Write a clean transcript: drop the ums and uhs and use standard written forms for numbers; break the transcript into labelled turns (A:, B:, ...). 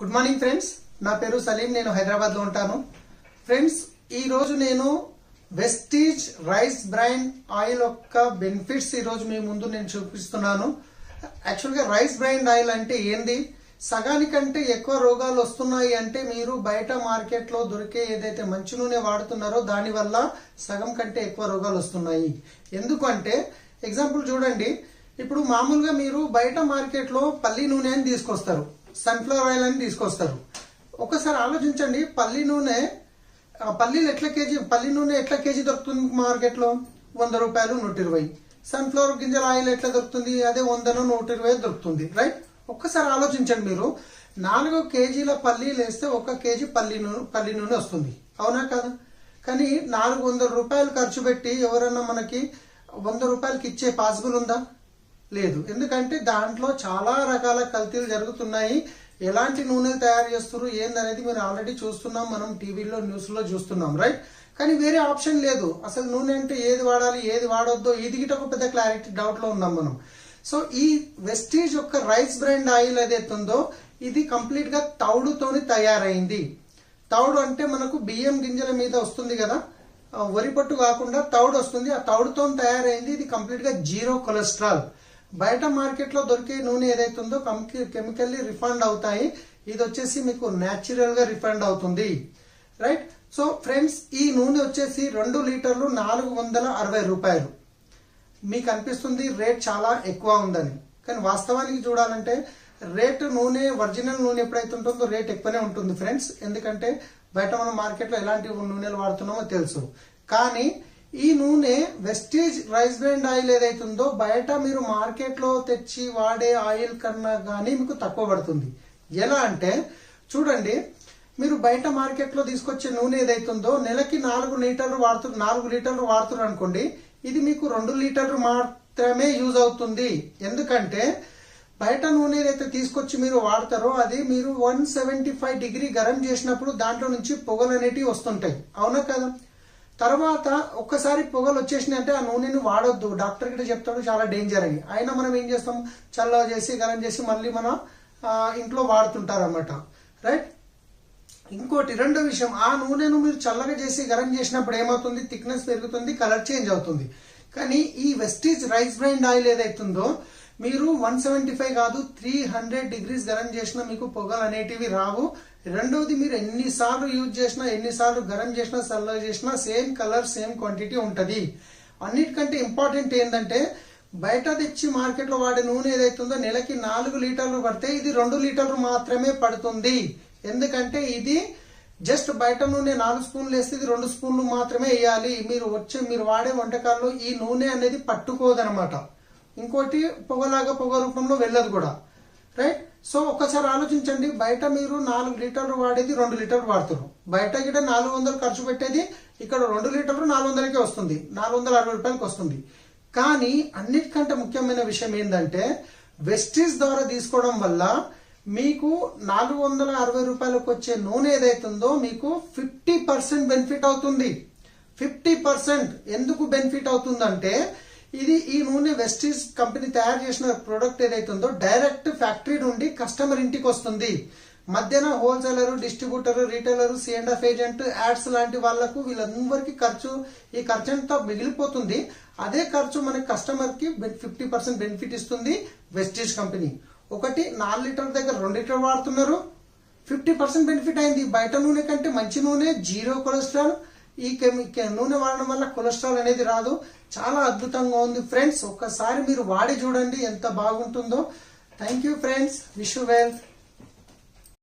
A: Good morning friends, నా పేరు సలీం. నేను హైదరాబాద్ లో ఉంటాను. ఫ్రెండ్స్, ఈ రోజు నేను వెస్టీజ్ రైస్ బ్రాన్ ఆయిల్ యొక్క బెనిఫిట్స్ ఈ రోజు మీ ముందు నేను చూపిస్తున్నాను. యాక్చువల్ గా రైస్ బ్రాన్ ఆయిల్ అంటే ఏంది, సగానికంటే ఎక్కువ రోగాలు వస్తున్నాయి అంటే మీరు బయట మార్కెట్ లో దొరికే ఏదైతే మంచి నూనె వాడుతున్నారో దాని వల్ల సగం కంటే ఎక్కువ రోగాలు వస్తున్నాయి. ఎందుకంటే ఎగ్జాంపుల్ చూడండి, ఇప్పుడు మామూలుగా మీరు బయట మార్కెట్ లో పల్లి నూనె అని తీసుకొస్తారు, సన్ఫ్లవర్ ఆయిల్ అని తీసుకొస్తారు. ఒకసారి ఆలోచించండి, పల్లి నూనె ఎట్లా కేజీ దొరుకుతుంది మార్కెట్ లో? 100 రూపాయలు, 120. సన్ఫ్లవర్ గింజల ఆయిల్ ఎట్లా దొరుకుతుంది? అదే 100, 120 దొరుకుతుంది, రైట్? ఒక్కసారి ఆలోచించండి, మీరు 4 కేజీల పల్లీలు వేస్తే 1 కేజీ పల్లి నూనె వస్తుంది, అవునా కదా? కానీ 400 రూపాయలు ఖర్చు పెట్టి ఎవరన్నా మనకి 100 రూపాయలకి ఇచ్చే పాసిబుల్ ఉందా? లేదు. ఎందుకంటే దాంట్లో చాలా రకాల కల్తీలు జరుగుతున్నాయి. ఎలాంటి నూనెలు తయారు చేస్తున్నారు ఏందనేది మీరు ఆల్రెడీ చూస్తున్నాం, మనం టీవీలో న్యూస్ లో చూస్తున్నాం, రైట్? కానీ వేరే ఆప్షన్ లేదు. అసలు నూనె అంటే ఏది వాడాలి ఏది వాడొద్దో ఇది గిట ఒక పెద్ద క్లారిటీ డౌట్ లో ఉన్నాం మనం. సో ఈ వెస్టీజ్ యొక్క రైస్ బ్రాండ్ ఆయిల్ ఏదైతే ఉందో ఇది కంప్లీట్ గా తౌడుతోని తయారైంది. తౌడు అంటే మనకు బియ్యం గింజల మీద వస్తుంది కదా, వరి పొట్టు కాకుండా తౌడు వస్తుంది, ఆ తౌడుతో తయారైంది. ఇది కంప్లీట్ గా జీరో కొలెస్ట్రాల్. బయట మార్కెట్ లో దొరికే నూనె ఏదైతే ఉందో కెమికల్లీ రిఫైండ్ అవుతాయి, ఇది వచ్చేసి మీకు న్యాచురల్ గా రిఫైండ్ అవుతుంది, రైట్? సో ఫ్రెండ్స్, ఈ నూనె వచ్చేసి 2 లీటర్లు 460 రూపాయలు. మీకు అనిపిస్తుంది రేట్ చాలా ఎక్కువ ఉందని, కానీ వాస్తవానికి చూడాలంటే రేట్ నూనె ఒరిజినల్ నూనె ఎప్పుడైతే ఉంటుందో రేట్ ఎక్కువనే ఉంటుంది ఫ్రెండ్స్. ఎందుకంటే బయట మనం మార్కెట్ లో ఎలాంటి నూనెలు వాడుతున్నామో తెలుసు. కానీ ఈ నూనె వెస్టీజ్ రైస్ బ్రాండ్ ఆయిల్ ఏదైతే ఉందో బయట మీరు మార్కెట్ లో తెచ్చి వాడే ఆయిల్ కన్నా గానీ మీకు తక్కువ పడుతుంది. ఎలా అంటే చూడండి, మీరు బయట మార్కెట్ లో తీసుకొచ్చే నూనె ఏదైతే ఉందో నెలకి 4 లీటర్లు వాడుతున్నారు అనుకోండి, ఇది మీకు 2 లీటర్లు మాత్రమే యూజ్ అవుతుంది. ఎందుకంటే బయట నూనె ఏదైతే తీసుకొచ్చి మీరు వాడతారో అది మీరు 175 డిగ్రీ గరం చేసినప్పుడు దాంట్లో నుంచి పొగలు అనేటివి వస్తుంటాయి, అవునా కదా? తర్వాత ఒక్కసారి పొగలు వచ్చేసినాయి అంటే ఆ నూనెను వాడొద్దు, డాక్టర్ గిட்ட చెప్తాడు చాలా డేంజర్ అని. అయినా మనం ఏం చేస్తాం, చల్లవ చేసి గరం చేసి మళ్ళీ మన ఇంట్లో వాడుతుంటారు అన్నమాట, రైట్? ఇంకోటి రెండో విషయం, ఆ నూనెను మీరు చల్లగా చేసి గరం చేసినప్పుడు ఏమవుతుంది, థిక్నెస్ పెరుగుతుంది, కలర్ చేంజ్ అవుతుంది. కానీ ఈ వెస్టీజ్ రైస్ బ్రాండ్ ఆయిల్ ఏదైతుందో మీరు 175 కాదు 300 డిగ్రీస్ గరం చేసినా మీకు పొగలు అనేటివి రావు. రెండోది, మీరు ఎన్నిసార్లు యూజ్ చేసినా ఎన్నిసార్లు గరం చేసినా చల్లగా చేసినా సేమ్ కలర్ సేమ్ క్వాంటిటీ ఉంటది. అన్నిటికంటే ఇంపార్టెంట్ ఏంటంటే బయట తెచ్చి మార్కెట్ లో వాడే నూనె ఏదైతుందో నెలకి 4 లీటర్లు పడితే ఇది 2 లీటర్లు మాత్రమే పడుతుంది. ఎందుకంటే ఇది జస్ట్ బయట నూనె 4 స్పూన్లు వేస్తే ఇది 2 స్పూన్లు మాత్రమే వేయాలి. మీరు వాడే వంటకాల్లో ఈ నూనె అనేది పట్టుకోదనమాట. ఇంకోటి పొగ రూపంలో వెళ్ళదు కూడా, రైట్? సో ఒకసారి ఆలోచించండి, బయట మీరు 4 లీటర్లు వాడేది 2 లీటర్లు వాడుతారు. బయట గిట 400 ఖర్చు పెట్టేది ఇక్కడ 2 లీటర్లు 400కే వస్తుంది, 460 రూపాయలకి వస్తుంది. కానీ అన్నిటికంటే ముఖ్యమైన విషయం ఏంటంటే వెస్టీజ్ ద్వారా తీసుకోవడం వల్ల మీకు 460 రూపాయలకు వచ్చే నూనె ఏదైతుందో మీకు 50% బెనిఫిట్ అవుతుంది. 50% ఎందుకు బెనిఫిట్ అవుతుందంటే ఈ నూనె వెస్టీజ్ కంపెనీ తయారు చేసిన ప్రొడక్ట్ ఏదైతుందో డైరెక్ట్ ఫ్యాక్టరీ నుండి కస్టమర్ ఇంటికి వస్తుంది. మధ్యన wholesaler, distributor, retailer, C&F agent, ads లాంటి వాళ్లకు వీళ్ళందరికీ ఈ ఖర్చు అంతా మిగిలిపోతుంది. అదే ఖర్చు మన కస్టమర్ కి 50% బెనిఫిట్ ఇస్తుంది వెస్టీజ్ కంపెనీ. ఒకటి 4 లీటర్ దగ్గర 2 లీటర్ వాడుతున్నారు, 50% బెనిఫిట్ అయింది. బయట నూనె కంటే మంచి నూనె, జీరో కొలెస్ట్రాల్. ఈ నూనె వాడడం వల్ల కొలెస్ట్రాల్ అనేది రాదు. చాలా అద్భుతంగా ఉంది ఫ్రెండ్స్, ఒక్కసారి మీరు వాడి చూడండి ఎంత బాగుంటుందో. Thank you friends, wish you well.